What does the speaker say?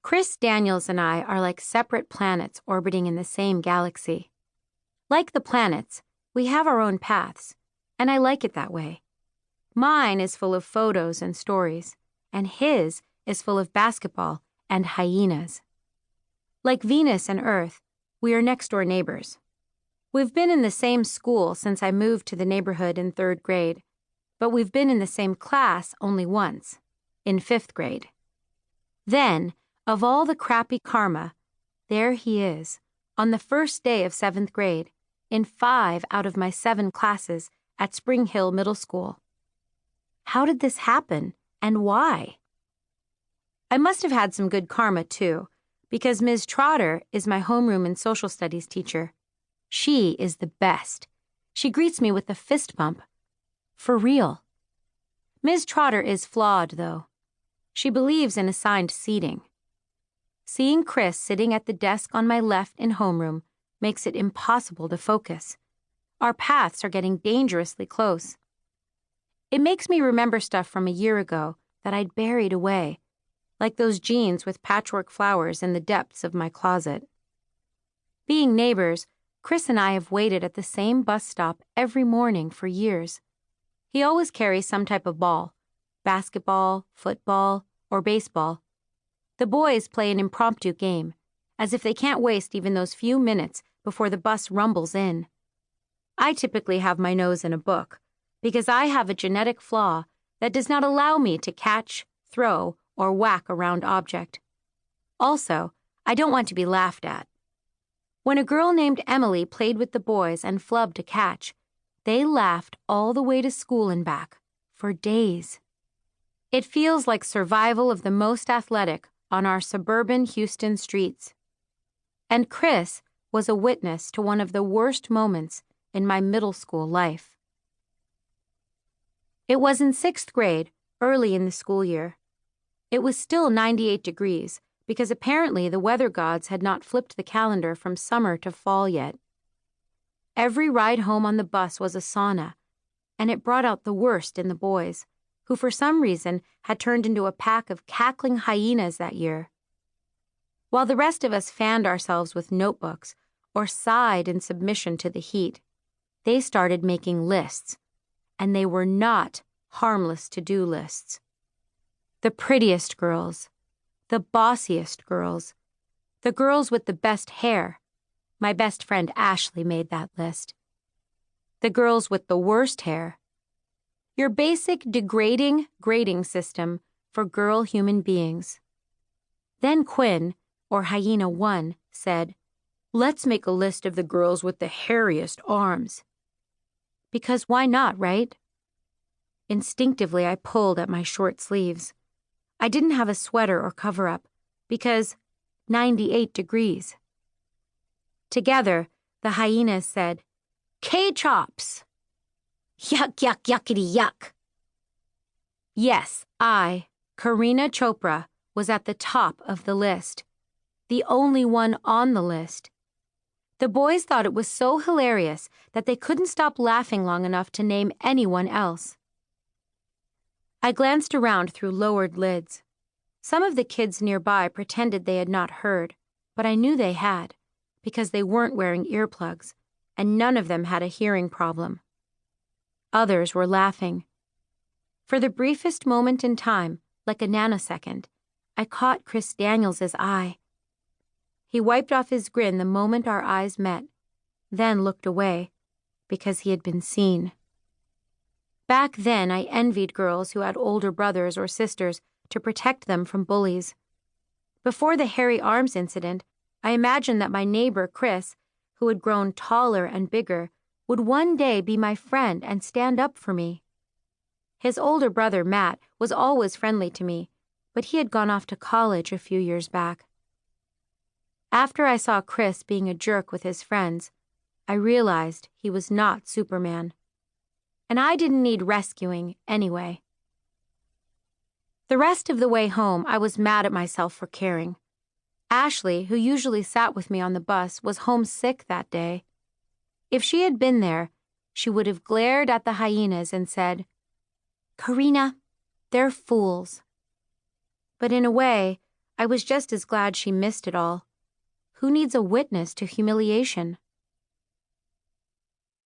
Chris Daniels and I are like separate planets orbiting in the same galaxy. Like the planets, we have our own paths, and I like it that way. Mine is full of photos and stories, and his is full of basketball and hyenas. Like Venus and Earth, we are next-door neighbors. We've been in the same school since I moved to the neighborhood in 3rd grade, but we've been in the same class only once, in 5th grade. Then, of all the crappy karma, there he is, on the first day of 7th grade, in 5 out of my 7 classes at Spring Hill Middle School. How did this happen, and why? I must have had some good karma, too, because Ms. Trotter is my homeroom and social studies teacher. She is the best. She greets me with a fist bump. For real. Ms. Trotter is flawed, though. She believes in assigned seating. Seeing Chris sitting at the desk on my left in homeroom makes it impossible to focus. Our paths are getting dangerously close. It makes me remember stuff from a year ago that I'd buried away, like those jeans with patchwork flowers in the depths of my closet. Being neighbors, Chris and I have waited at the same bus stop every morning for years. He always carries some type of ball, basketball, football, or baseball. The boys play an impromptu game, as if they can't waste even those few minutes before the bus rumbles in. I typically have my nose in a book, because I have a genetic flaw that does not allow me to catch, throw, or whack a round object. Also, I don't want to be laughed at. When a girl named Emily played with the boys and flubbed a catch, they laughed all the way to school and back, for days. It feels like survival of the most athletic on our suburban Houston streets. And Chris was a witness to one of the worst moments in my middle school life. It was in 6th grade, early in the school year. It was still 98 degrees, because apparently the weather gods had not flipped the calendar from summer to fall yet. Every ride home on the bus was a sauna, and it brought out the worst in the boys, who for some reason had turned into a pack of cackling hyenas that year. While the rest of us fanned ourselves with notebooks or sighed in submission to the heat, they started making lists, and they were not harmless to-do lists. The prettiest girls, the bossiest girls, the girls with the best hair. My best friend Ashley made that list. The girls with the worst hair. Your basic degrading grading system for girl human beings. Then Quinn, or Hyena 1, said, "Let's make a list of the girls with the hairiest arms." Because why not, right? Instinctively, I pulled at my short sleeves. I didn't have a sweater or cover-up, because 98 degrees. Together, the hyenas said, "K-chops!" Yuck, yuck, yuckity, yuck. Yes, I, Karina Chopra, was at the top of the list. The only one on the list. The boys thought it was so hilarious that they couldn't stop laughing long enough to name anyone else. I glanced around through lowered lids. Some of the kids nearby pretended they had not heard, but I knew they had, because they weren't wearing earplugs, and none of them had a hearing problem. Others were laughing. For the briefest moment in time, like a nanosecond, I caught Chris Daniels' eye. He wiped off his grin the moment our eyes met, then looked away, because he had been seen. Back then, I envied girls who had older brothers or sisters to protect them from bullies. Before the hairy arms incident, I imagined that my neighbor, Chris, who had grown taller and bigger, would one day be my friend and stand up for me. His older brother, Matt, was always friendly to me, but he had gone off to college a few years back. After I saw Chris being a jerk with his friends, I realized he was not Superman. And I didn't need rescuing anyway. The rest of the way home, I was mad at myself for caring. Ashley, who usually sat with me on the bus, was homesick that day. If she had been there, she would have glared at the hyenas and said, "Karina, they're fools." But in a way, I was just as glad she missed it all. Who needs a witness to humiliation?